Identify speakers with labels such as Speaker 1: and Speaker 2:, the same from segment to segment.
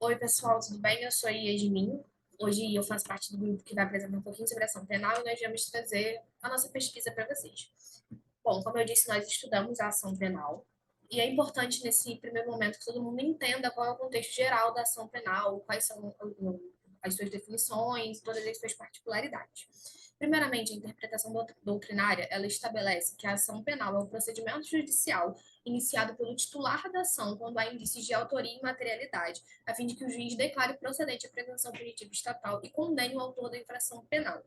Speaker 1: Oi, pessoal, tudo bem? Eu sou a Yasmin. Hoje eu faço parte do grupo que vai apresentar um pouquinho sobre ação penal e nós vamos trazer a nossa pesquisa para vocês. Bom, como eu disse, nós estudamos a ação penal e é importante nesse primeiro momento que todo mundo entenda qual é o contexto geral da ação penal, quais são as suas definições, todas as suas particularidades. Primeiramente, a interpretação doutrinária, ela estabelece que a ação penal é um procedimento judicial iniciado pelo titular da ação quando há indícios de autoria e materialidade, a fim de que o juiz declare procedente a pretensão punitiva estatal e condene o autor da infração penal.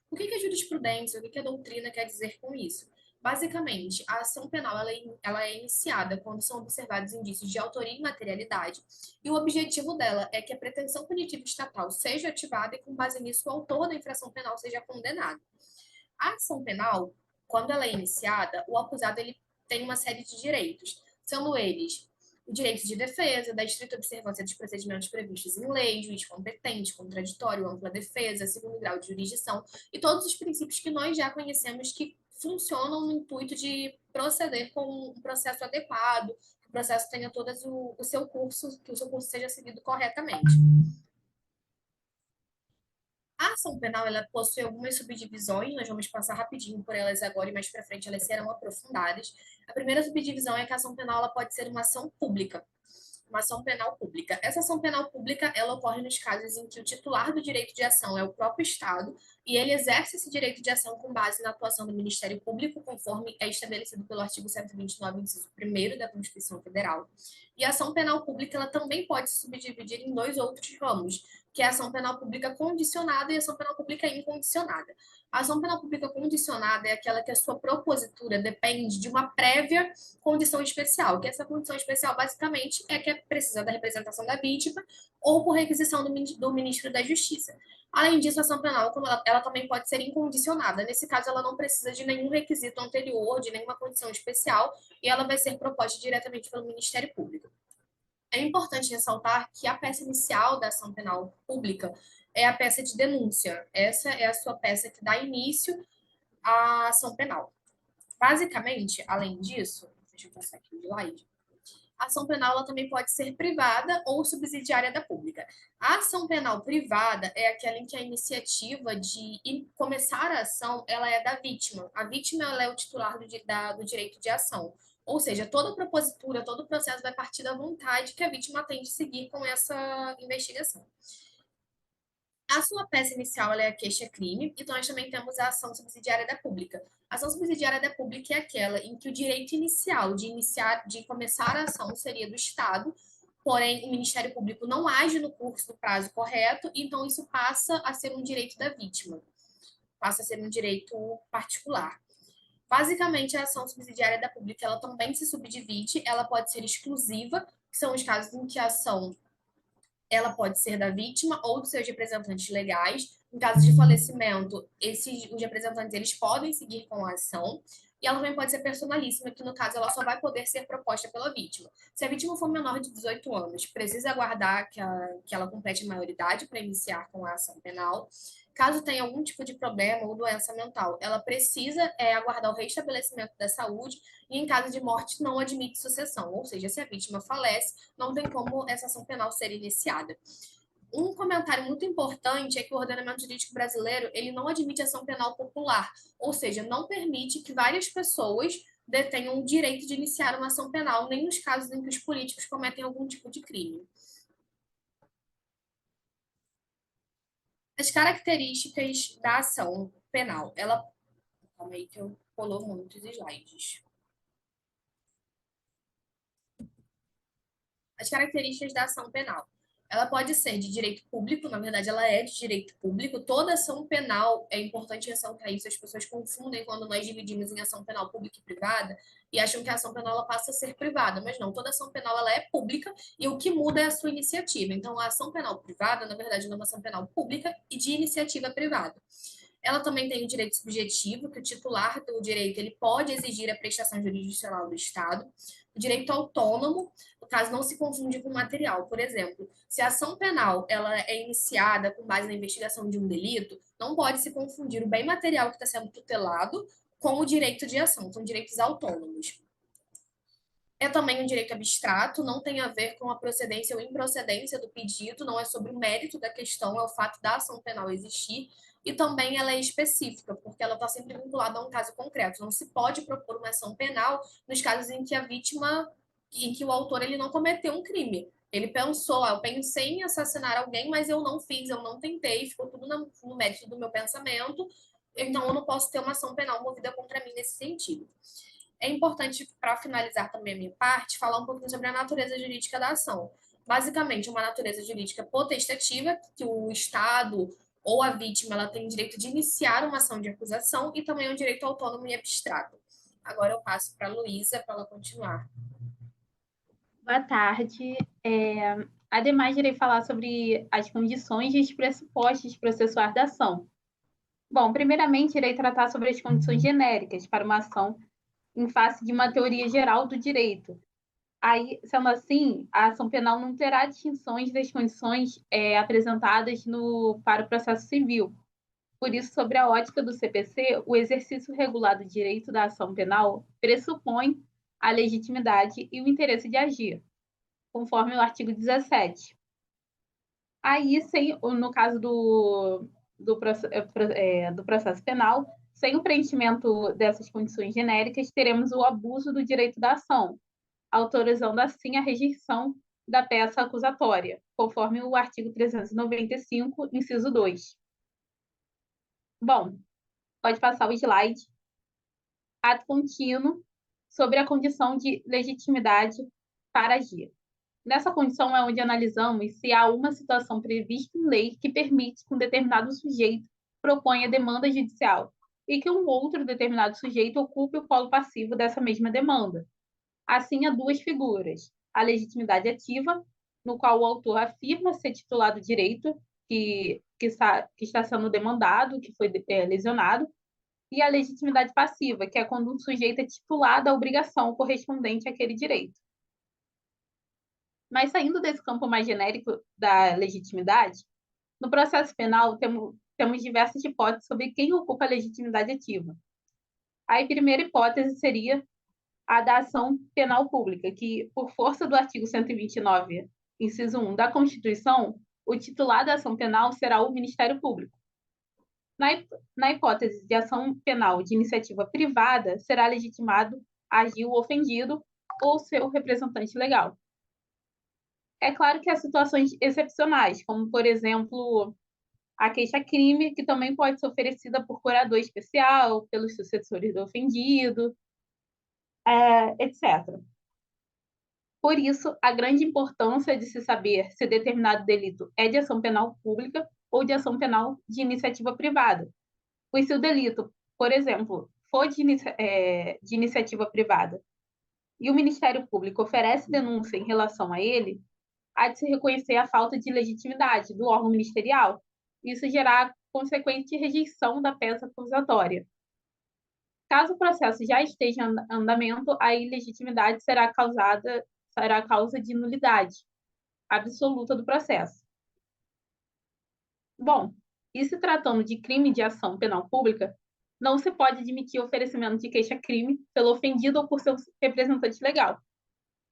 Speaker 1: O que a jurisprudência, o que a doutrina quer dizer com isso? Basicamente, a ação penal ela é iniciada quando são observados indícios de autoria e materialidade, e o objetivo dela é que a pretensão punitiva estatal seja ativada e, com base nisso, o autor da infração penal seja condenado. A ação penal, quando ela é iniciada, o acusado ele tem uma série de direitos, sendo eles o direito de defesa, da estrita observância dos procedimentos previstos em lei, juiz competente, contraditório, ampla defesa, segundo grau de jurisdição, e todos os princípios que nós já conhecemos que funcionam no intuito de proceder com um processo adequado, que o processo tenha todo o seu curso, que o seu curso seja seguido corretamente. A ação penal ela possui algumas subdivisões, nós vamos passar rapidinho por elas agora e mais para frente elas serão aprofundadas. A primeira subdivisão é que a ação penal ela pode ser uma ação pública, uma ação penal pública. Essa ação penal pública, ela ocorre nos casos em que o titular do direito de ação é o próprio Estado e ele exerce esse direito de ação com base na atuação do Ministério Público, conforme é estabelecido pelo artigo 129, inciso 1º da Constituição Federal. E a ação penal pública, ela também pode se subdividir em dois outros ramos, que é a ação penal pública condicionada e a ação penal pública incondicionada. A ação penal pública condicionada é aquela que a sua propositura depende de uma prévia condição especial, que essa condição especial basicamente é que é precisa da representação da vítima ou por requisição do ministro da Justiça. Além disso, a ação penal ela também pode ser incondicionada. Nesse caso, ela não precisa de nenhum requisito anterior, de nenhuma condição especial, e ela vai ser proposta diretamente pelo Ministério Público. É importante ressaltar que a peça inicial da ação penal pública é a peça de denúncia. Essa é a sua peça que dá início à ação penal. Basicamente, além disso, deixa eu passar aqui o slide, a ação penal ela também pode ser privada ou subsidiária da pública. A ação penal privada é aquela em que a iniciativa de começar a ação ela é da vítima. A vítima ela é o titular do direito de ação. Ou seja, toda a propositura, todo o processo vai partir da vontade que a vítima tem de seguir com essa investigação. A sua peça inicial ela é a queixa-crime, então nós também temos a ação subsidiária da pública. A ação subsidiária da pública é aquela em que o direito inicial de começar a ação seria do Estado, porém o Ministério Público não age no curso do prazo correto, então isso passa a ser um direito da vítima, passa a ser um direito particular. Basicamente, a ação subsidiária da pública ela também se subdivide, ela pode ser exclusiva, que são os casos em que a ação ela pode ser da vítima ou dos seus representantes legais. Em caso de falecimento, os representantes eles podem seguir com a ação. E ela também pode ser personalíssima, que no caso ela só vai poder ser proposta pela vítima. Se a vítima for menor de 18 anos, precisa aguardar que ela complete a maioridade para iniciar com a ação penal. Caso tenha algum tipo de problema ou doença mental, ela precisa aguardar o restabelecimento da saúde e, em caso de morte, não admite sucessão. Ou seja, se a vítima falece, não tem como essa ação penal ser iniciada. Um comentário muito importante é que o ordenamento jurídico brasileiro ele não admite ação penal popular, ou seja, não permite que várias pessoas detenham o direito de iniciar uma ação penal, nem nos casos em que os políticos cometem algum tipo de crime. As características da ação penal, ela... Calma aí que eu pulou muitos slides. As características da ação penal. Ela pode ser de direito público, na verdade, ela é de direito público. Toda ação penal, é importante ressaltar isso, as pessoas confundem quando nós dividimos em ação penal pública e privada e acham que a ação penal ela passa a ser privada, mas não, toda ação penal ela é pública e o que muda é a sua iniciativa. Então, a ação penal privada, na verdade, é uma ação penal pública e de iniciativa privada. Ela também tem o direito subjetivo, que o titular do direito ele pode exigir a prestação jurisdicional do Estado. O direito autônomo, no caso, não se confunde com material. Por exemplo, se a ação penal ela é iniciada com base na investigação de um delito, não pode se confundir o bem material que está sendo tutelado com o direito de ação. São direitos autônomos. É também um direito abstrato, não tem a ver com a procedência ou improcedência do pedido, não é sobre o mérito da questão, é o fato da ação penal existir, e também ela é específica, porque ela está sempre vinculada a um caso concreto. Não se pode propor uma ação penal nos casos em que a vítima, em que o autor ele não cometeu um crime. Ele pensou, eu pensei em assassinar alguém, mas eu não fiz, eu não tentei, ficou tudo no mérito do meu pensamento, então eu não posso ter uma ação penal movida contra mim nesse sentido. É importante, para finalizar também a minha parte, falar um pouquinho sobre a natureza jurídica da ação. Basicamente, uma natureza jurídica potestativa, que o Estado ou a vítima ela tem direito de iniciar uma ação de acusação, e também um direito autônomo e abstrato. Agora eu passo para a Luísa para ela continuar.
Speaker 2: Boa tarde. Ademais, irei falar sobre as condições e os pressupostos processuais da ação. Bom, primeiramente, irei tratar sobre as condições genéricas para uma ação em face de uma teoria geral do direito. Aí, sendo assim, a ação penal não terá distinções das condições apresentadas para o processo civil. Por isso, sobre a ótica do CPC, o exercício regular do direito da ação penal pressupõe a legitimidade e o interesse de agir, conforme o artigo 17. Aí, no caso do processo penal, sem o preenchimento dessas condições genéricas, teremos o abuso do direito da ação, autorizando assim a rejeição da peça acusatória, conforme o artigo 395, inciso 2. Bom, pode passar o slide. Ato contínuo sobre a condição de legitimidade para agir. Nessa condição é onde analisamos se há uma situação prevista em lei que permite que um determinado sujeito proponha demanda judicial e que um outro determinado sujeito ocupe o polo passivo dessa mesma demanda. Assim, há duas figuras: a legitimidade ativa, no qual o autor afirma ser titular do direito que está sendo demandado, que foi lesionado, e a legitimidade passiva, que é quando um sujeito é titular da obrigação correspondente àquele direito. Mas saindo desse campo mais genérico da legitimidade, no processo penal temos diversas hipóteses sobre quem ocupa a legitimidade ativa. A primeira hipótese seria a da ação penal pública, que, por força do artigo 129, inciso 1 da Constituição, o titular da ação penal será o Ministério Público. Na hipótese de ação penal de iniciativa privada, será legitimado agir o ofendido ou seu representante legal. É claro que há situações excepcionais, como, por exemplo, a queixa-crime, que também pode ser oferecida por curador especial, pelos sucessores do ofendido, etc. Por isso, a grande importância de se saber se determinado delito é de ação penal pública ou de ação penal de iniciativa privada. Pois se o delito, por exemplo, for de iniciativa privada e o Ministério Público oferece denúncia em relação a ele, há de se reconhecer a falta de legitimidade do órgão ministerial. Isso gerar consequente rejeição da peça acusatória. Caso o processo já esteja em andamento, a ilegitimidade será causa de nulidade absoluta do processo. Bom, e se tratando de crime de ação penal pública, não se pode admitir oferecimento de queixa-crime pelo ofendido ou por seu representante legal.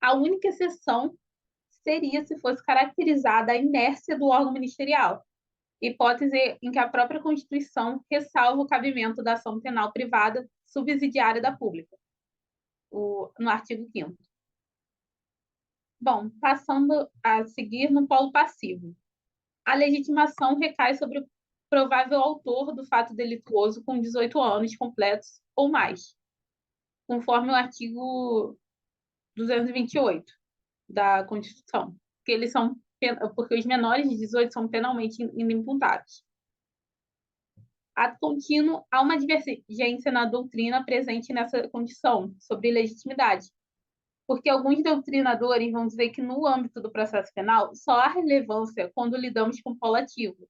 Speaker 2: A única exceção seria se fosse caracterizada a inércia do órgão ministerial, hipótese em que a própria Constituição ressalva o cabimento da ação penal privada subsidiária da pública, no artigo 5º. Bom, passando a seguir no polo passivo. A legitimação recai sobre o provável autor do fato delituoso com 18 anos completos ou mais, conforme o artigo 228 da Constituição, porque os menores de 18 são penalmente inimputados. Ato contínuo, há uma divergência na doutrina presente nessa condição sobre legitimidade, porque alguns doutrinadores vão dizer que no âmbito do processo penal só há relevância quando lidamos com polo ativo.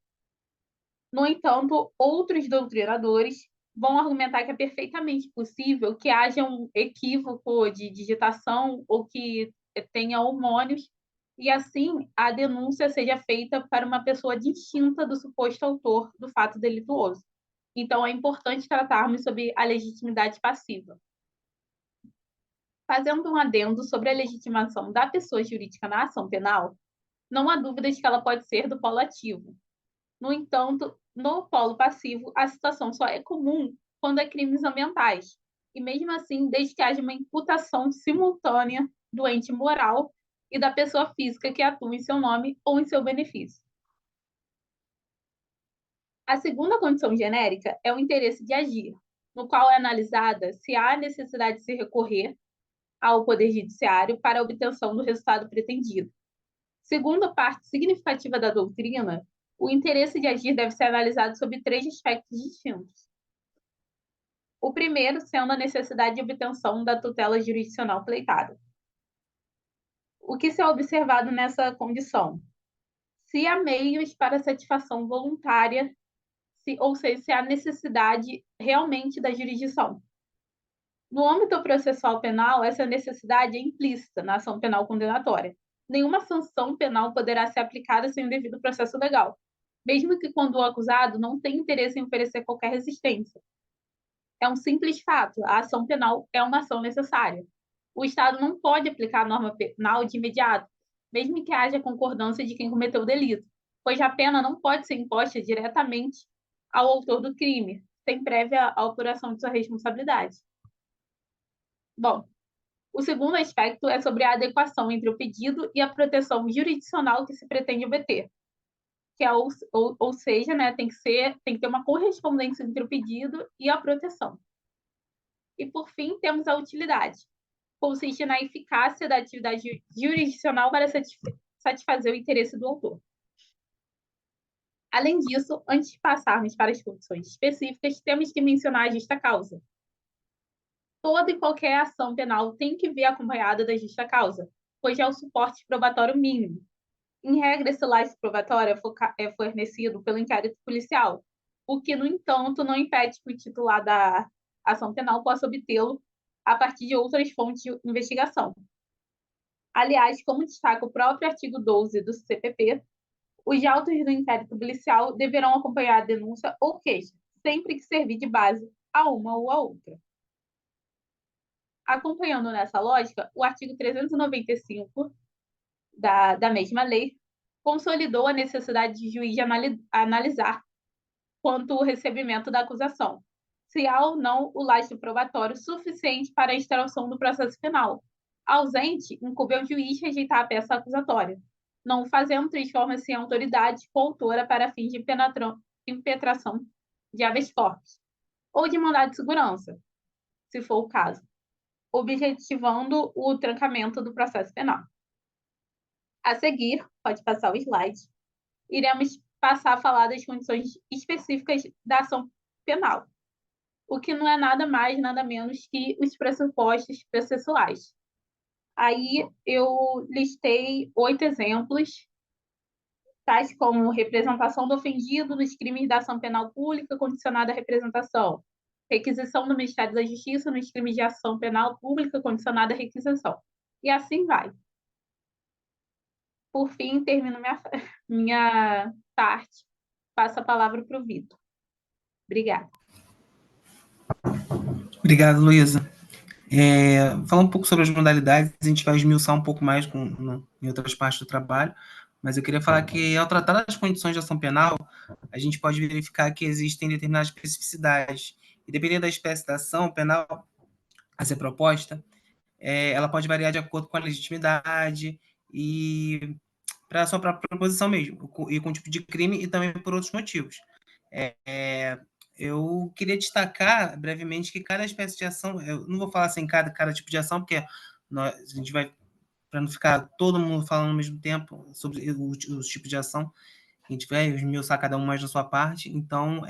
Speaker 2: No entanto, outros doutrinadores vão argumentar que é perfeitamente possível que haja um equívoco de digitação ou que tenha homônios, e assim a denúncia seja feita para uma pessoa distinta do suposto autor do fato delituoso. Então, é importante tratarmos sobre a legitimidade passiva. Fazendo um adendo sobre a legitimação da pessoa jurídica na ação penal, não há dúvida de que ela pode ser do polo ativo. No entanto, no polo passivo, a situação só é comum quando é crimes ambientais, e mesmo assim, desde que haja uma imputação simultânea do ente moral e da pessoa física que atua em seu nome ou em seu benefício. A segunda condição genérica é o interesse de agir, no qual é analisada se há necessidade de se recorrer ao Poder Judiciário para a obtenção do resultado pretendido. Segundo a parte significativa da doutrina, o interesse de agir deve ser analisado sob 3 aspectos distintos. O primeiro sendo a necessidade de obtenção da tutela jurisdicional pleitada. O que se é observado nessa condição? Se há meios para satisfação voluntária, ou seja, se há necessidade realmente da jurisdição. No âmbito processual penal, essa necessidade é implícita na ação penal condenatória. Nenhuma sanção penal poderá ser aplicada sem o devido processo legal, mesmo que quando o acusado não tenha interesse em oferecer qualquer resistência. É um simples fato, a ação penal é uma ação necessária. O Estado não pode aplicar a norma penal de imediato, mesmo que haja concordância de quem cometeu o delito, pois a pena não pode ser imposta diretamente ao autor do crime, sem prévia apuração de sua responsabilidade. Bom, o segundo aspecto é sobre a adequação entre o pedido e a proteção jurisdicional que se pretende obter, que é, ou seja, né, tem que ter uma correspondência entre o pedido e a proteção. E, por fim, temos a utilidade. Consiste na eficácia da atividade jurisdicional para satisfazer o interesse do autor. Além disso, antes de passarmos para as condições específicas, temos que mencionar a justa causa. Toda e qualquer ação penal tem que vir acompanhada da justa causa, pois é o suporte probatório mínimo. Em regra, esse laço probatório é fornecido pelo inquérito policial, o que, no entanto, não impede que o titular da ação penal possa obtê-lo a partir de outras fontes de investigação. Aliás, como destaca o próprio artigo 12 do CPP, os autos do inquérito policial deverão acompanhar a denúncia ou queixa, sempre que servir de base a uma ou a outra. Acompanhando nessa lógica, o artigo 395 da mesma lei consolidou a necessidade de juiz de analisar quanto ao recebimento da acusação, se há ou não o lastro probatório suficiente para a instauração do processo penal. Ausente, incumbe ao juiz rejeitar a peça acusatória. Não o fazendo, transforma-se em autoridade coautora para fins de impetração de habeas corpus ou de mandado de segurança, se for o caso, objetivando o trancamento do processo penal. A seguir, pode passar o slide, iremos passar a falar das condições específicas da ação penal, o que não é nada mais, nada menos que os pressupostos processuais. Aí eu listei 8 exemplos, tais como representação do ofendido nos crimes da ação penal pública condicionada à representação, requisição do Ministério da Justiça nos crimes de ação penal pública condicionada à requisição, e assim vai. Por fim, termino minha parte. Passo a palavra para o Vitor. Obrigada.
Speaker 3: Obrigado, Luísa. Falar um pouco sobre as modalidades, a gente vai esmiuçar um pouco mais em outras partes do trabalho, mas eu queria falar que, ao tratar das condições de ação penal, a gente pode verificar que existem determinadas especificidades, e dependendo da espécie da ação penal a ser proposta, ela pode variar de acordo com a legitimidade e para a sua própria proposição mesmo, e com o tipo de crime e também por outros motivos. Eu queria destacar brevemente que cada espécie de ação, eu não vou falar assim cada tipo de ação, porque a gente vai, para não ficar todo mundo falando ao mesmo tempo sobre os tipos de ação, a gente vai esmiuçar cada um mais na sua parte. Então,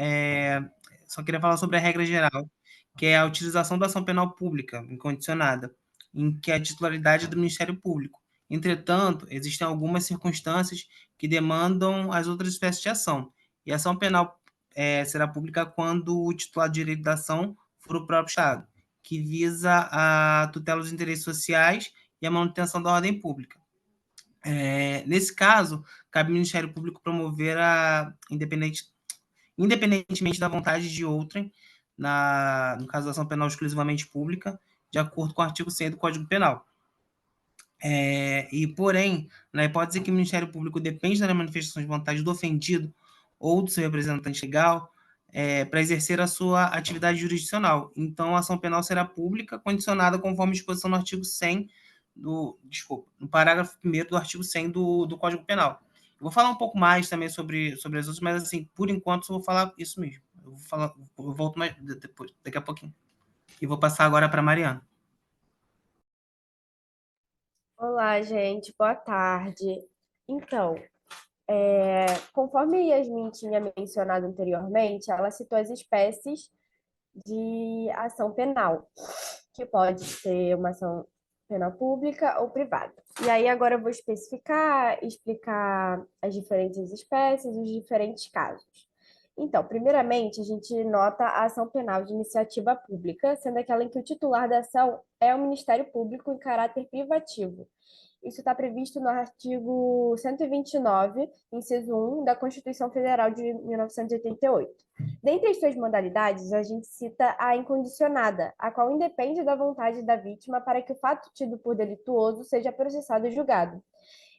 Speaker 3: só queria falar sobre a regra geral, que é a utilização da ação penal pública incondicionada, em que a titularidade é do Ministério Público. Entretanto, existem algumas circunstâncias que demandam as outras espécies de ação. E a ação penal será pública quando o titular de direito da ação for o próprio Estado, que visa a tutela dos interesses sociais e a manutenção da ordem pública. Nesse caso, cabe ao Ministério Público promover independentemente da vontade de outrem, no caso da ação penal exclusivamente pública, de acordo com o artigo 100 do Código Penal. Porém, na hipótese que o Ministério Público depende da manifestação de vontade do ofendido ou do seu representante legal para exercer a sua atividade jurisdicional. Então, a ação penal será pública, condicionada conforme disposição no artigo 100 no parágrafo 1º do artigo 100 do Código Penal. Eu vou falar um pouco mais também sobre as outras, mas, assim, por enquanto, eu vou falar isso mesmo. Eu volto mais depois, daqui a pouquinho. E vou passar agora para a Mariana.
Speaker 4: Olá, gente, boa tarde. Então, conforme Yasmin tinha mencionado anteriormente, ela citou as espécies de ação penal, que pode ser uma ação penal pública ou privada. E aí agora eu vou explicar as diferentes espécies e os diferentes casos. Então, primeiramente, a gente nota a ação penal de iniciativa pública, sendo aquela em que o titular da ação é o Ministério Público em caráter privativo. Isso está previsto no artigo 129, inciso 1, da Constituição Federal de 1988. Dentre as suas modalidades, a gente cita a incondicionada, a qual independe da vontade da vítima para que o fato tido por delituoso seja processado e julgado.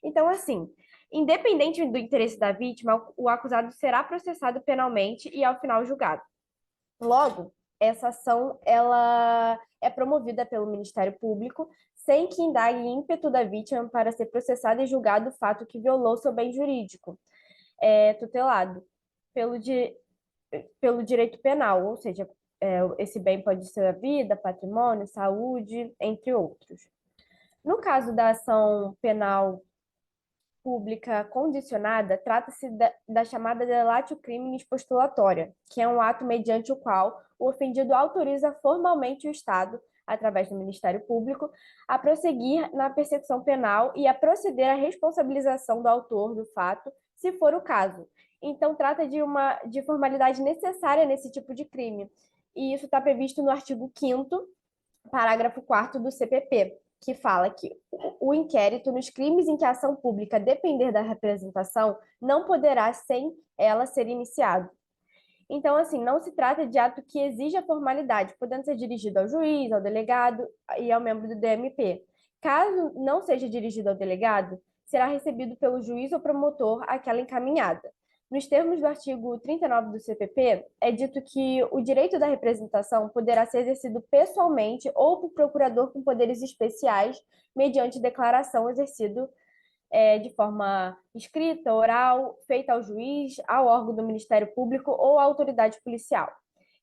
Speaker 4: Então, assim, independente do interesse da vítima, o acusado será processado penalmente e, ao final, julgado. Logo, essa ação ela é promovida pelo Ministério Público sem que indague ímpeto da vítima para ser processado e julgado o fato que violou seu bem jurídico, tutelado pelo direito penal, ou seja, esse bem pode ser a vida, patrimônio, saúde, entre outros. No caso da ação penal pública condicionada, trata-se da chamada delatio criminis postulatória, que é um ato mediante o qual o ofendido autoriza formalmente o Estado, através do Ministério Público, a prosseguir na persecução penal e a proceder à responsabilização do autor do fato, se for o caso. Então, trata de formalidade necessária nesse tipo de crime. E isso está previsto no artigo 5º, parágrafo 4º do CPP, que fala que o inquérito nos crimes em que a ação pública depender da representação não poderá, sem ela, ser iniciado. Então, assim, não se trata de ato que exija formalidade, podendo ser dirigido ao juiz, ao delegado e ao membro do DMP. Caso não seja dirigido ao delegado, será recebido pelo juiz ou promotor aquela encaminhada. Nos termos do artigo 39 do CPP, é dito que o direito da representação poderá ser exercido pessoalmente ou por procurador com poderes especiais, mediante declaração exercido de forma escrita, oral, feita ao juiz, ao órgão do Ministério Público ou à autoridade policial.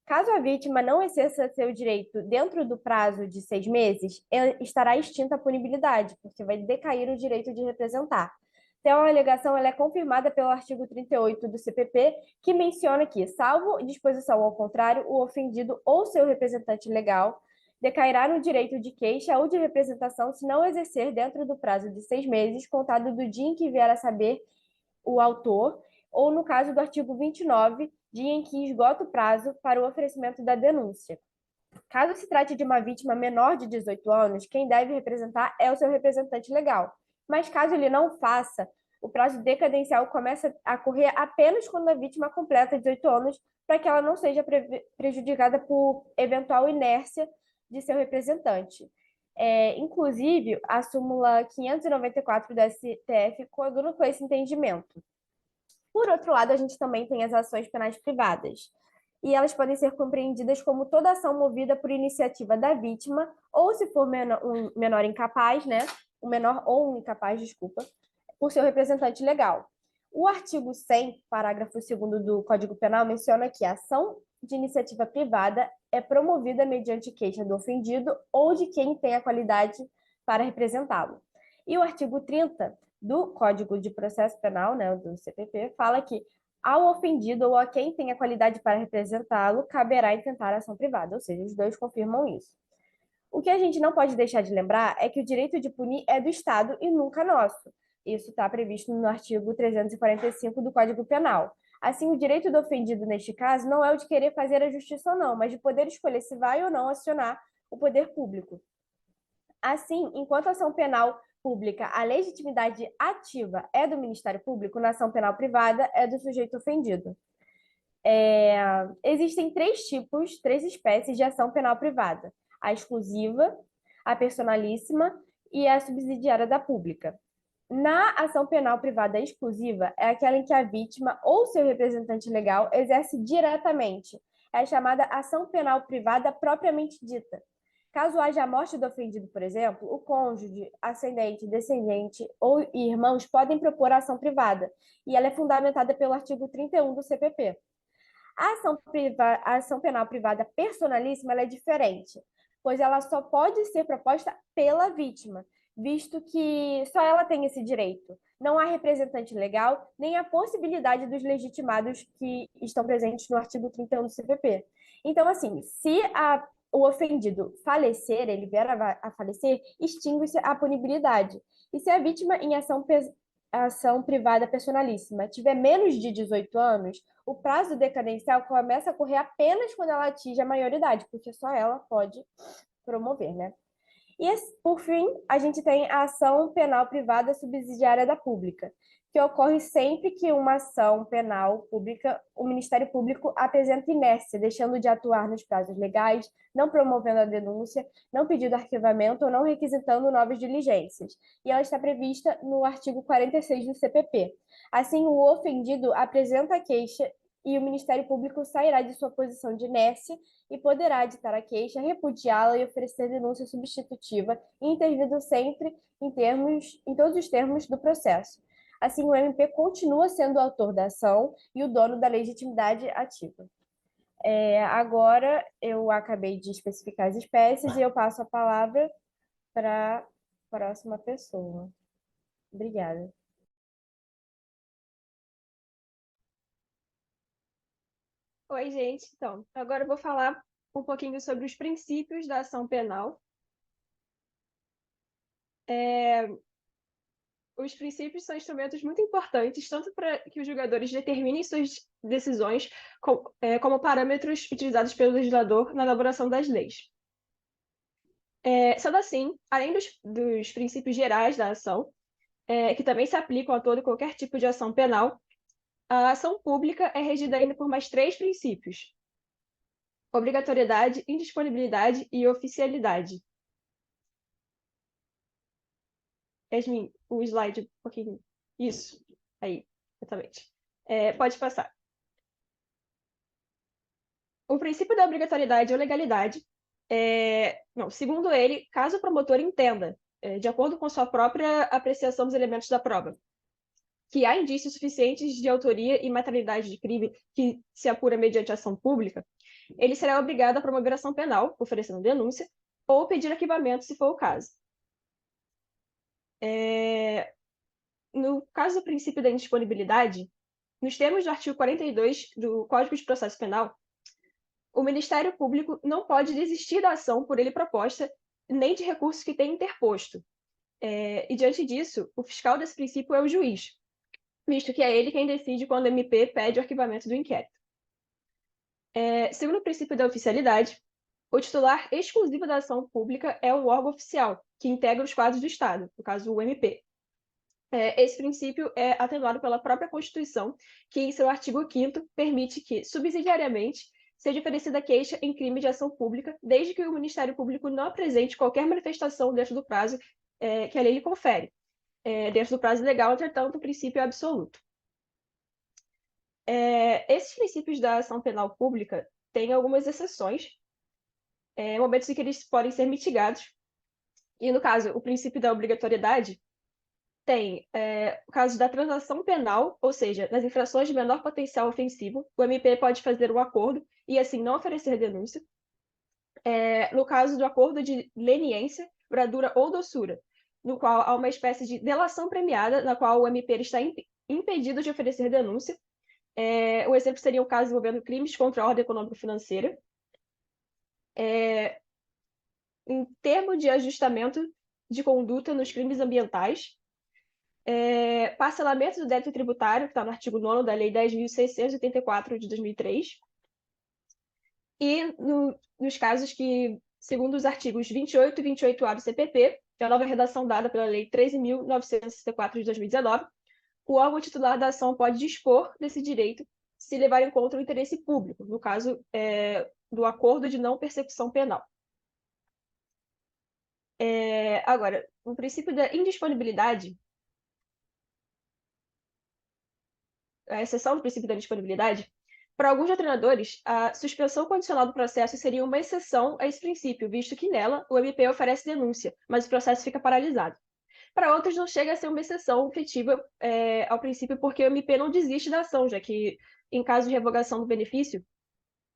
Speaker 4: Caso a vítima não exerça seu direito dentro do prazo de 6 meses, estará extinta a punibilidade, porque vai decair o direito de representar. Então, a alegação ela é confirmada pelo artigo 38 do CPP, que menciona que, salvo disposição ao contrário, o ofendido ou seu representante legal decairá no direito de queixa ou de representação se não exercer dentro do prazo de 6 meses, contado do dia em que vier a saber o autor, ou no caso do artigo 29, dia em que esgota o prazo para o oferecimento da denúncia. Caso se trate de uma vítima menor de 18 anos, quem deve representar é o seu representante legal. Mas caso ele não faça, o prazo decadencial começa a correr apenas quando a vítima completa 18 anos, para que ela não seja prejudicada por eventual inércia de seu representante. Inclusive, a súmula 594 do STF coaduna com esse entendimento. Por outro lado, a gente também tem as ações penais privadas, e elas podem ser compreendidas como toda ação movida por iniciativa da vítima, ou se for um menor incapaz, né? Um menor ou um incapaz, desculpa, por seu representante legal. O artigo 100, parágrafo 2º do Código Penal, menciona que a ação de iniciativa privada é promovida mediante queixa do ofendido ou de quem tem a qualidade para representá-lo. E o artigo 30 do Código de Processo Penal, né, do CPP, fala que ao ofendido ou a quem tem a qualidade para representá-lo, caberá intentar a ação privada, ou seja, os dois confirmam isso. O que a gente não pode deixar de lembrar é que o direito de punir é do Estado e nunca nosso. Isso está previsto no artigo 345 do Código Penal. Assim, o direito do ofendido, neste caso, não é o de querer fazer a justiça ou não, mas de poder escolher se vai ou não acionar o poder público. Assim, enquanto a ação penal pública, a legitimidade ativa é do Ministério Público, na ação penal privada é do sujeito ofendido. Existem três espécies de ação penal privada. a exclusiva, a personalíssima e a subsidiária da pública. Na ação penal privada exclusiva, é aquela em que a vítima ou seu representante legal exerce diretamente. É a chamada ação penal privada propriamente dita. Caso haja a morte do ofendido, por exemplo, o cônjuge, ascendente, descendente ou irmãos podem propor a ação privada, e ela é fundamentada pelo artigo 31 do CPP. A ação penal privada personalíssima ela é diferente, pois ela só pode ser proposta pela vítima, visto que só ela tem esse direito. Não há representante legal, nem a possibilidade dos legitimados que estão presentes no artigo 31 do CPP. Então, assim, se o ofendido falecer, ele vier a falecer, extingue-se a punibilidade. E se a vítima em ação privada personalíssima tiver menos de 18 anos, o prazo decadencial começa a correr apenas quando ela atinge a maioridade, porque só ela pode promover, né? E, por fim, a gente tem a ação penal privada subsidiária da pública, que ocorre sempre que uma ação penal pública, o Ministério Público apresenta inércia, deixando de atuar nos prazos legais, não promovendo a denúncia, não pedindo arquivamento ou não requisitando novas diligências. E ela está prevista no artigo 46 do CPP. Assim, o ofendido apresenta a queixa e o Ministério Público sairá de sua posição de inércia e poderá ditar a queixa, repudiá-la e oferecer denúncia substitutiva, intervindo sempre em todos os termos do processo. Assim, o MP continua sendo o autor da ação e o dono da legitimidade ativa. Agora, eu acabei de especificar as espécies e eu passo a palavra para a próxima pessoa. Obrigada.
Speaker 5: Oi, gente. Então, agora eu vou falar um pouquinho sobre os princípios da ação penal. Os princípios são instrumentos muito importantes, tanto para que os julgadores determinem suas decisões, como parâmetros utilizados pelo legislador na elaboração das leis. Sendo assim, além dos princípios gerais da ação, que também se aplicam a todo e qualquer tipo de ação penal, a ação pública é regida ainda por mais 3 princípios: obrigatoriedade, indisponibilidade e oficialidade. Yasmin, o slide um pouquinho. Isso, aí, exatamente. Pode passar. O princípio da obrigatoriedade ou legalidade, segundo ele, caso o promotor entenda, de acordo com sua própria apreciação dos elementos da prova, que há indícios suficientes de autoria e materialidade de crime que se apura mediante ação pública, ele será obrigado a promover ação penal, oferecendo denúncia, ou pedir arquivamento, se for o caso. No caso do princípio da indisponibilidade, nos termos do artigo 42 do Código de Processo Penal, o Ministério Público não pode desistir da ação por ele proposta, nem de recursos que tenha interposto. E, diante disso, o fiscal desse princípio é o juiz, visto que é ele quem decide quando o MP pede o arquivamento do inquérito. Segundo o princípio da oficialidade, o titular exclusivo da ação pública é o órgão oficial, que integra os quadros do Estado, no caso, o MP. Esse princípio é atenuado pela própria Constituição, que, em seu artigo 5º, permite que, subsidiariamente, seja oferecida queixa em crime de ação pública, desde que o Ministério Público não apresente qualquer manifestação dentro do prazo que a lei lhe confere. Dentro do prazo legal, entretanto, o princípio é absoluto. Esses princípios da ação penal pública têm algumas exceções, momentos em que eles podem ser mitigados. E, no caso, o princípio da obrigatoriedade tem o caso da transação penal, ou seja, nas infrações de menor potencial ofensivo, o MP pode fazer um acordo e, assim, não oferecer denúncia. No caso do acordo de leniência, bradura ou doçura, no qual há uma espécie de delação premiada, na qual o MP está impedido de oferecer denúncia. Um exemplo seria o caso envolvendo crimes contra a ordem econômico-financeira. Em termos de ajustamento de conduta nos crimes ambientais, parcelamento do débito tributário, que está no artigo 9º da Lei 10.684 de 2003, e nos casos que, segundo os artigos 28 e 28A do CPP, que é a nova redação dada pela Lei 13.964 de 2019, o órgão titular da ação pode dispor desse direito se levar em conta o interesse público, no caso do acordo de não persecução penal. Agora, o princípio da indisponibilidade, a exceção do princípio da disponibilidade, para alguns doutrinadores, a suspensão condicional do processo seria uma exceção a esse princípio, visto que nela o MP oferece denúncia, mas o processo fica paralisado. Para outros, não chega a ser uma exceção efetiva ao princípio, porque o MP não desiste da ação, já que, em caso de revogação do benefício,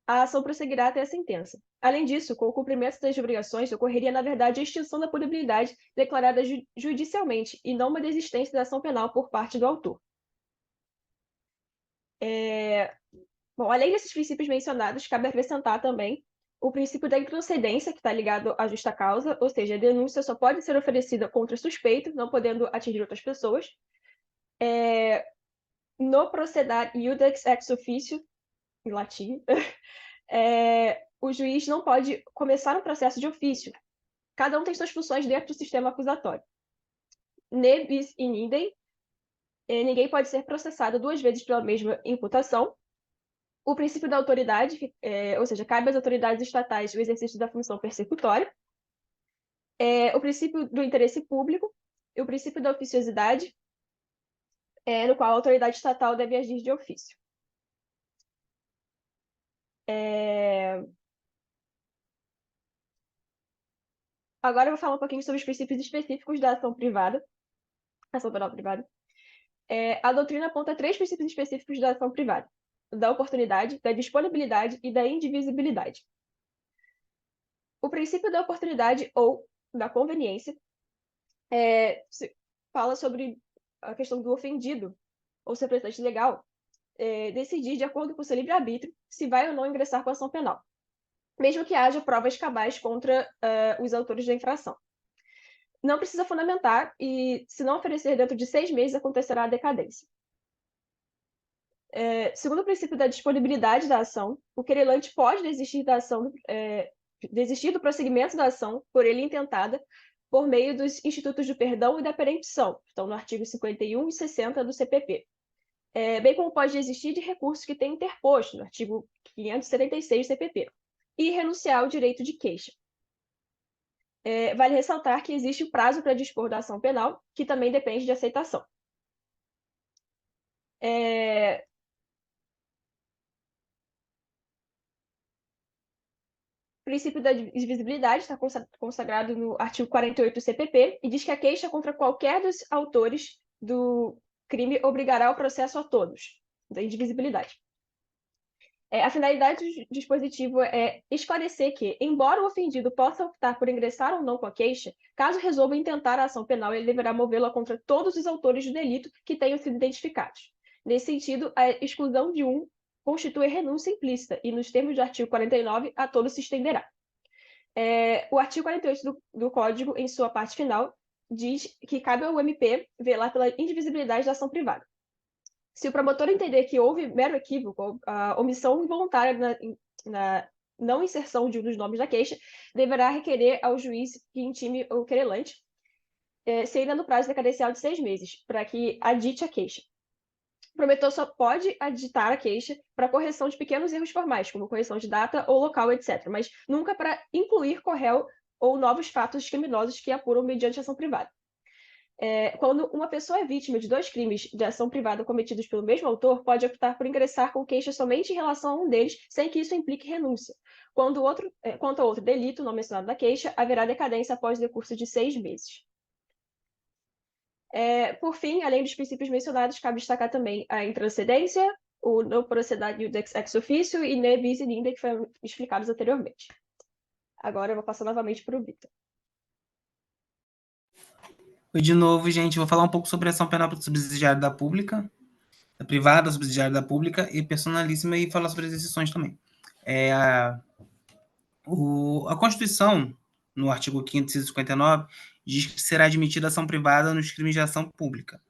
Speaker 5: a ação prosseguirá até a sentença. Além disso, com o cumprimento das obrigações, ocorreria, na verdade, a extinção da punibilidade declarada judicialmente, e não uma desistência da ação penal por parte do autor. Bom, além desses princípios mencionados, cabe acrescentar também o princípio da improcedência, que está ligado à justa causa, ou seja, a denúncia só pode ser oferecida contra suspeito, não podendo atingir outras pessoas. No procedar iudex ex officio, em latim, o juiz não pode começar um processo de ofício. Cada um tem suas funções dentro do sistema acusatório. Ne bis in idem, ninguém pode ser processado duas vezes pela mesma imputação. O princípio da autoridade, ou seja, cabe às autoridades estatais o exercício da função persecutória. O princípio do interesse público, e o princípio da oficiosidade, no qual a autoridade estatal deve agir de ofício. Agora eu vou falar um pouquinho sobre os princípios específicos da ação privada, ação penal privada. A doutrina aponta 3 princípios específicos da ação privada: da oportunidade, da disponibilidade e da indivisibilidade. O princípio da oportunidade ou da conveniência fala sobre a questão do ofendido ou seu representante legal decidir, de acordo com seu livre-arbítrio, se vai ou não ingressar com a ação penal, mesmo que haja provas cabais contra os autores da infração. Não precisa fundamentar e, se não oferecer dentro de 6 meses, acontecerá a decadência. Segundo o princípio da disponibilidade da ação, o querelante pode desistir da ação, desistir do prosseguimento da ação por ele intentada por meio dos institutos do perdão e da perempção, estão no artigo 51 e 60 do CPP, bem como pode desistir de recursos que tem interposto, no artigo 576 do CPP, e renunciar ao direito de queixa. Vale ressaltar que existe o prazo para dispor da ação penal, que também depende de aceitação. O princípio da divisibilidade está consagrado no artigo 48 do CPP e diz que a queixa contra qualquer dos autores do crime obrigará o processo a todos, da indivisibilidade. A finalidade do dispositivo é esclarecer que, embora o ofendido possa optar por ingressar ou não com a queixa, caso resolva intentar a ação penal, ele deverá movê-la contra todos os autores do delito que tenham sido identificados. Nesse sentido, a exclusão de um constitui renúncia implícita e, nos termos do artigo 49, a todos se estenderá. O artigo 48 do Código, em sua parte final, diz que cabe ao MP velar pela indivisibilidade da ação privada. Se o promotor entender que houve mero equívoco, a omissão involuntária na não inserção de um dos nomes da queixa, deverá requerer ao juiz que intime o querelante, se ainda no prazo decadencial de 6 meses, para que adite a queixa. O promotor só pode aditar a queixa para correção de pequenos erros formais, como correção de data ou local, etc., mas nunca para incluir corréu ou novos fatos criminosos que apuram mediante ação privada. Quando uma pessoa é vítima de 2 crimes de ação privada cometidos pelo mesmo autor, pode optar por ingressar com queixa somente em relação a um deles, sem que isso implique renúncia. Quanto ao outro delito não mencionado na queixa, haverá decadência após o decurso de 6 meses. Por fim, além dos princípios mencionados, cabe destacar também a intrancedência, o não procedar iudex ex officio e ne bis in idem, que foram explicados anteriormente. Agora eu vou passar novamente para o Vitor.
Speaker 3: Oi, de novo, gente, vou falar um pouco sobre a ação penal subsidiária da pública, da privada, subsidiária da pública e personalíssima, e falar sobre as exceções também. A Constituição, no artigo 5º, inciso 59, diz que será admitida ação privada nos crimes de ação pública,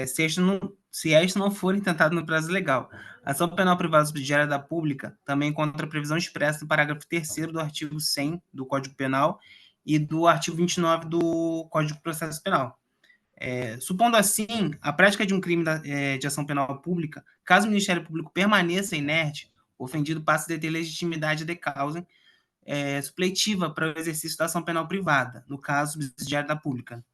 Speaker 3: se esta não for intentada no prazo legal. A ação penal privada subsidiária da pública também encontra a previsão expressa no parágrafo 3º do artigo 100 do Código Penal e do artigo 29 do Código de Processo Penal. Supondo assim a prática de um crime de ação penal pública, caso o Ministério Público permaneça inerte, o ofendido passa a deter legitimidade de causa supletiva para o exercício da ação penal privada, no caso, subsidiária da pública.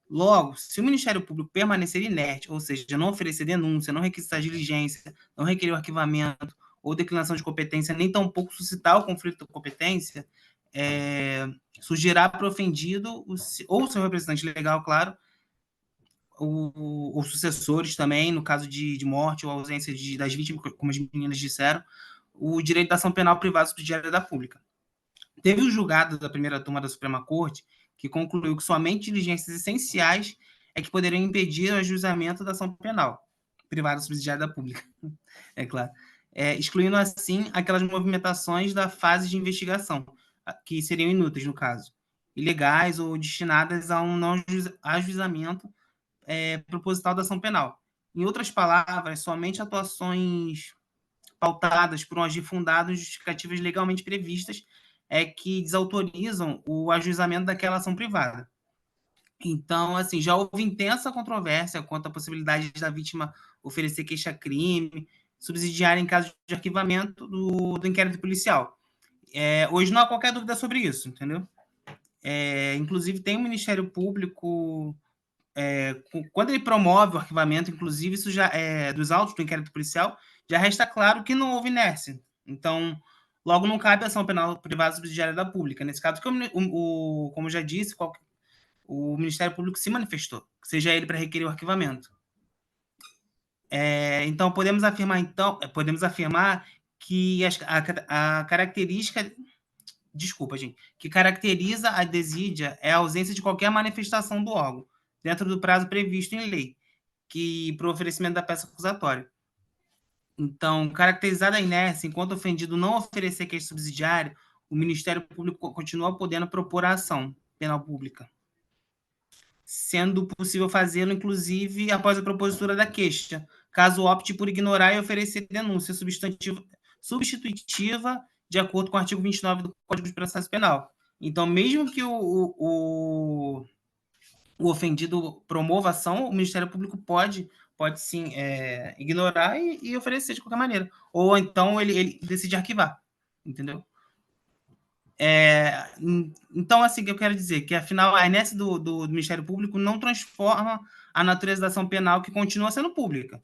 Speaker 3: Logo, se o Ministério Público permanecer inerte, ou seja, não oferecer denúncia, não requisitar diligência, não requerer o arquivamento ou declinação de competência, nem tampouco suscitar o conflito de competência, surgirá para o ofendido ou seu representante legal, claro, os sucessores também, no caso de morte ou ausência das vítimas, como as meninas disseram, o direito da ação penal privada subsidiária da pública. Teve o julgado da primeira turma da Suprema Corte, que concluiu que somente diligências essenciais é que poderiam impedir o ajuizamento da ação penal privada subsidiária da pública, é claro, excluindo assim aquelas movimentações da fase de investigação, que seriam inúteis no caso, ilegais ou destinadas a um não ajuizamento proposital da ação penal. Em outras palavras, somente atuações pautadas por um agir fundado em justificativas legalmente previstas que desautorizam o ajuizamento daquela ação privada. Então, assim, já houve intensa controvérsia quanto à possibilidade da vítima oferecer queixa-crime, subsidiária em caso de arquivamento do inquérito policial. Hoje não há qualquer dúvida sobre isso, entendeu? Inclusive, tem o Ministério Público, quando ele promove o arquivamento, inclusive, isso já dos autos do inquérito policial, já resta claro que não houve inércia. Então, logo não cabe a ação penal privada subsidiária da pública. Nesse caso, como já disse, o Ministério Público se manifestou, seja ele para requerer o arquivamento. Então, podemos afirmar que a característica... Desculpa, gente. Que caracteriza a desídia é a ausência de qualquer manifestação do órgão, dentro do prazo previsto em lei, para o oferecimento da peça acusatória. Então, caracterizada a inércia, enquanto o ofendido não oferecer queixa subsidiária, o Ministério Público continua podendo propor a ação penal pública, sendo possível fazê-lo, inclusive, após a propositura da queixa, caso opte por ignorar e oferecer denúncia substitutiva de acordo com o artigo 29 do Código de Processo Penal. Então, mesmo que o ofendido promova a ação, o Ministério Público pode sim ignorar e oferecer de qualquer maneira. Ou então ele decide arquivar, entendeu? Então, assim, que eu quero dizer que, afinal, a inércia do Ministério Público não transforma a natureza da ação penal, que continua sendo pública,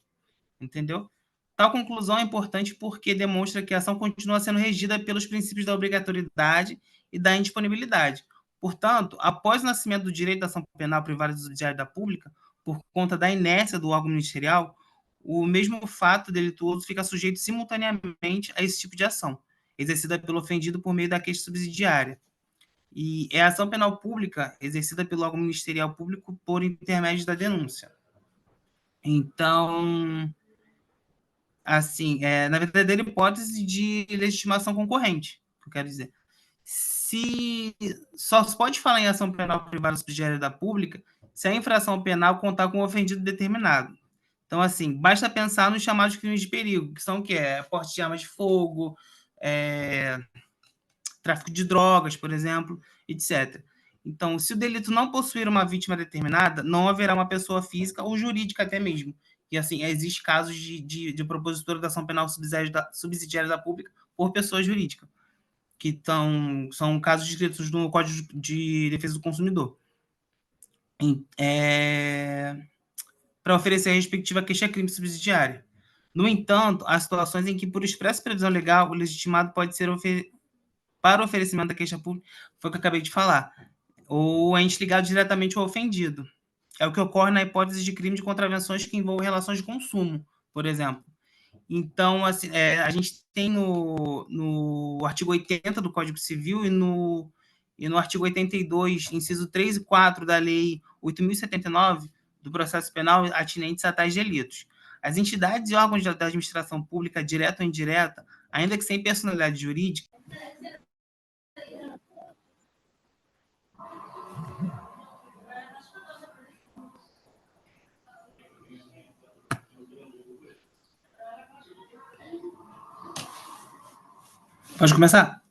Speaker 3: entendeu? Tal conclusão é importante porque demonstra que a ação continua sendo regida pelos princípios da obrigatoriedade e da indisponibilidade. Portanto, após o nascimento do direito da ação penal privada subsidiária da pública, por conta da inércia do órgão ministerial, o mesmo fato delituoso fica sujeito simultaneamente a esse tipo de ação, exercida pelo ofendido por meio da queixa subsidiária. E é a ação penal pública exercida pelo órgão ministerial público por intermédio da denúncia. Então, assim, na verdadeira hipótese de legitimação concorrente, que eu quero dizer. Só se pode falar em ação penal privada subsidiária da pública se a infração penal contar com um ofendido determinado. Então, assim, basta pensar nos chamados crimes de perigo, que são o quê? Porte de armas de fogo, tráfico de drogas, por exemplo, etc. Então, se o delito não possuir uma vítima determinada, não haverá uma pessoa física ou jurídica até mesmo. E, assim, existe casos de propositura da ação penal subsidiária da pública por pessoa jurídica, que são casos descritos no Código de Defesa do Consumidor. Para oferecer a respectiva queixa-crime subsidiária. No entanto, há situações em que, por expressa previsão legal, o legitimado pode ser para o oferecimento da queixa pública, foi o que eu acabei de falar, ou ente ligado diretamente ao ofendido. É o que ocorre na hipótese de crime de contravenções que envolvem relações de consumo, por exemplo. Então, assim, a gente tem no artigo 80 do Código Civil e no artigo 82, inciso 3 e 4 da Lei 8.079, do Processo Penal, atinentes a tais delitos. As entidades e órgãos da administração pública, direta ou indireta, ainda que sem personalidade jurídica, Pode começar?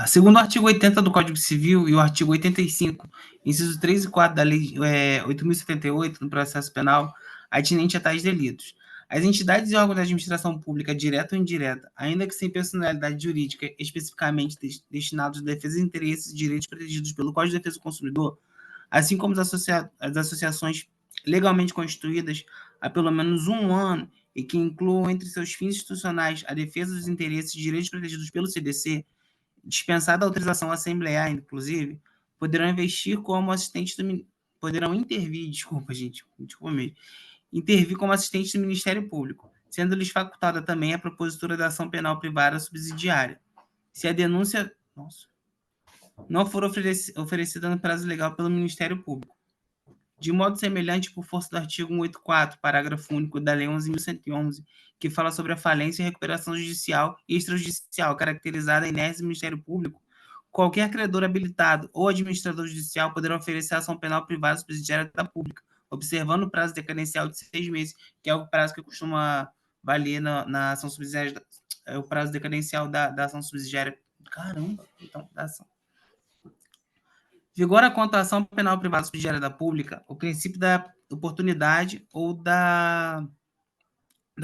Speaker 3: Segundo o artigo 80 do Código Civil e o artigo 85, inciso 3 e 4 da Lei 8.078, no Processo Penal, atinente a tais delitos, As entidades e órgãos da administração pública, direta ou indireta, ainda que sem personalidade jurídica especificamente destinados à defesa de interesses e direitos protegidos pelo Código de Defesa do Consumidor, assim como as associações legalmente constituídas há pelo menos 1 ano e que incluam entre seus fins institucionais a defesa dos interesses e direitos protegidos pelo CDC, dispensada a autorização assemblear, inclusive, poderão investir como assistentes do poderão intervir, desculpa mesmo, intervir como assistentes do Ministério Público, sendo-lhes facultada também a propositura da ação penal privada subsidiária. Se a denúncia não for oferecida no prazo legal pelo Ministério Público. De modo semelhante, por força do artigo 184, parágrafo único da Lei 11.111, que fala sobre a falência e recuperação judicial e extrajudicial, caracterizada a inércia do Ministério Público, qualquer credor habilitado ou administrador judicial poderá oferecer ação penal privada subsidiária da pública, observando o prazo decadencial de 6 meses, que é o prazo que costuma valer na ação subsidiária, é o prazo decadencial da ação subsidiária. Caramba, então, da ação. Vigora quanto à ação penal privada subsidiária da pública o princípio da oportunidade ou da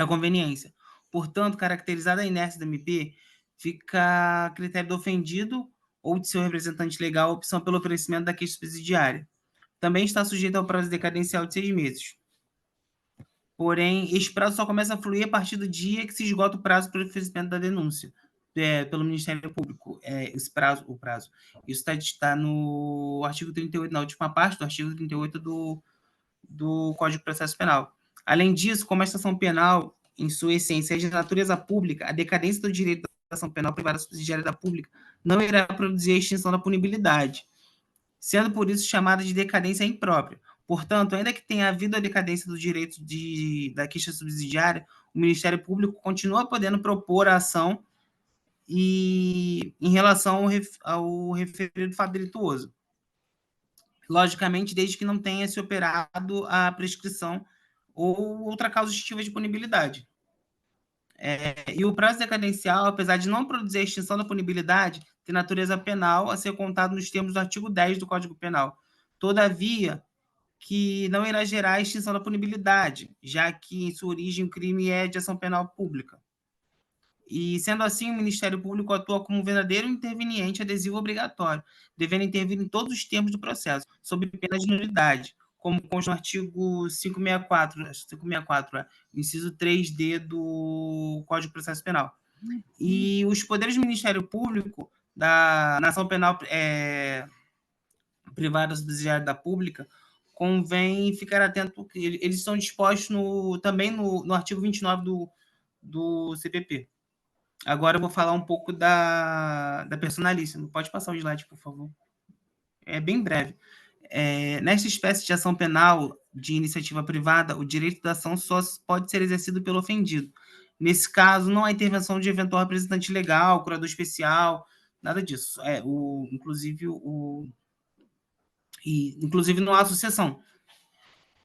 Speaker 3: conveniência. Portanto, caracterizada a inércia do MP, fica a critério do ofendido ou de seu representante legal a opção pelo oferecimento da queixa subsidiária. Também está sujeito ao prazo decadencial de 6 meses. Porém, este prazo só começa a fluir a partir do dia que se esgota o prazo para o oferecimento da denúncia pelo Ministério Público. O prazo. Isso está no artigo 38, na última parte do artigo 38 do Código de Processo Penal. Além disso, como esta ação penal, em sua essência, é de natureza pública, a decadência do direito da ação penal privada subsidiária da pública não irá produzir a extinção da punibilidade, sendo por isso chamada de decadência imprópria. Portanto, ainda que tenha havido a decadência do direito da queixa subsidiária, o Ministério Público continua podendo propor a ação e em relação ao referido fato delituoso. Logicamente, desde que não tenha se operado a prescrição ou outra causa justificativa de punibilidade. E o prazo decadencial, apesar de não produzir a extinção da punibilidade, tem natureza penal a ser contado nos termos do artigo 10 do Código Penal. Todavia, que não irá gerar a extinção da punibilidade, já que em sua origem o crime é de ação penal pública. E, sendo assim, o Ministério Público atua como um verdadeiro interveniente adesivo obrigatório, devendo intervir em todos os termos do processo, sob pena de nulidade, como consta no artigo 564, inciso 3D do Código de Processo Penal. E os poderes do Ministério Público, na ação penal privada subsidiária da pública, convém ficar atento, que eles são dispostos também no artigo 29 do CPP. Agora eu vou falar um pouco da personalíssima. Pode passar o slide, por favor. É bem breve. Nesta espécie de ação penal de iniciativa privada, o direito da ação só pode ser exercido pelo ofendido. Nesse caso, não há intervenção de eventual representante legal, curador especial, nada disso. Inclusive não há sucessão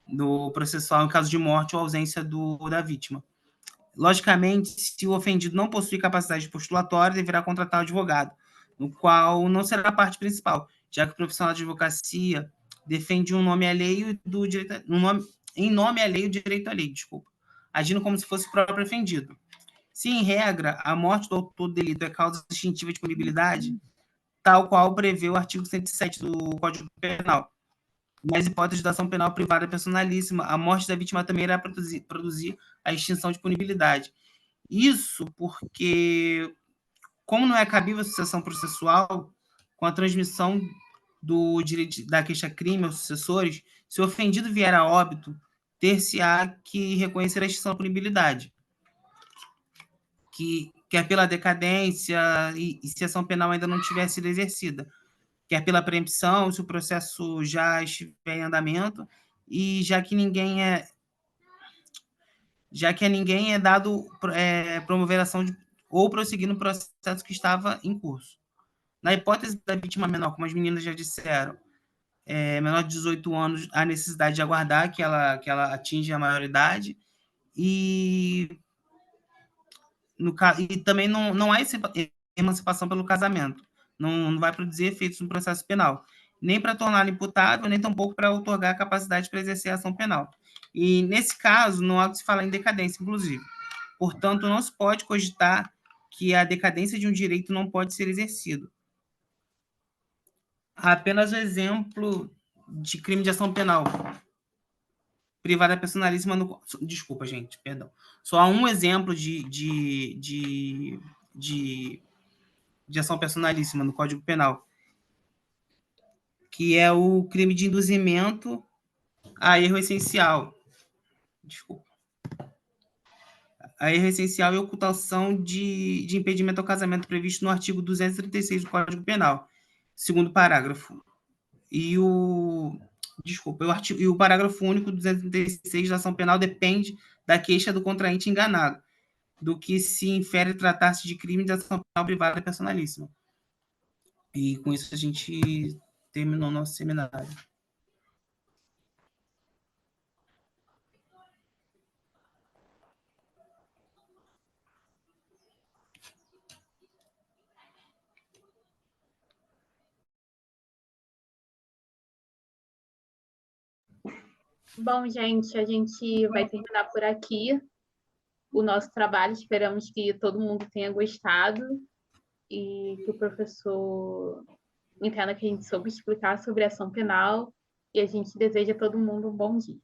Speaker 3: do processual em caso de morte ou ausência da vítima. Logicamente, se o ofendido não possui capacidade postulatória, deverá contratar um advogado, no qual não será a parte principal, já que o profissional de advocacia defende em nome alheio o direito à lei, agindo como se fosse o próprio ofendido. Se, em regra, a morte do autor do delito é causa distintiva de punibilidade, tal qual prevê o artigo 107 do Código Penal. Nas hipóteses da ação penal privada personalíssima, a morte da vítima também irá produzir a extinção de punibilidade. Isso porque, como não é cabível a sucessão processual, com a transmissão do direito da queixa-crime aos sucessores, se o ofendido vier a óbito, ter-se-á que reconhecer a extinção da punibilidade, quer pela decadência e se a ação penal ainda não tiver sido exercida, quer pela preempção, se o processo já estiver em andamento, e já que a ninguém é dado promover ação ou prosseguir no processo que estava em curso. Na hipótese da vítima menor, como as meninas já disseram, menor de 18 anos, há necessidade de aguardar que ela atinja a maioridade, e também não há emancipação pelo casamento. Não vai produzir efeitos no processo penal, nem para torná-lo imputável, nem tampouco para otorgar capacidade para exercer a ação penal. E, nesse caso, não há o que se falar em decadência, inclusive. Portanto, não se pode cogitar que a decadência de um direito não pode ser exercido. Há apenas o exemplo de crime de ação penal privada personalíssima no... Desculpa, gente, perdão. Só há um exemplo de ação personalíssima no Código Penal, que é o crime de induzimento a erro essencial. Desculpa. A erro essencial e ocultação de impedimento ao casamento previsto no artigo 236 do Código Penal, segundo parágrafo. E o parágrafo único do 236 da ação penal depende da queixa do contraente enganado, do que se infere tratar-se de crime de ação penal privada personalíssima. E com isso a gente terminou nosso seminário.
Speaker 2: Bom, gente, a gente vai terminar por aqui o nosso trabalho. Esperamos que todo mundo tenha gostado e que o professor entenda que a gente soube explicar sobre a ação penal, e a gente deseja a todo mundo um bom dia.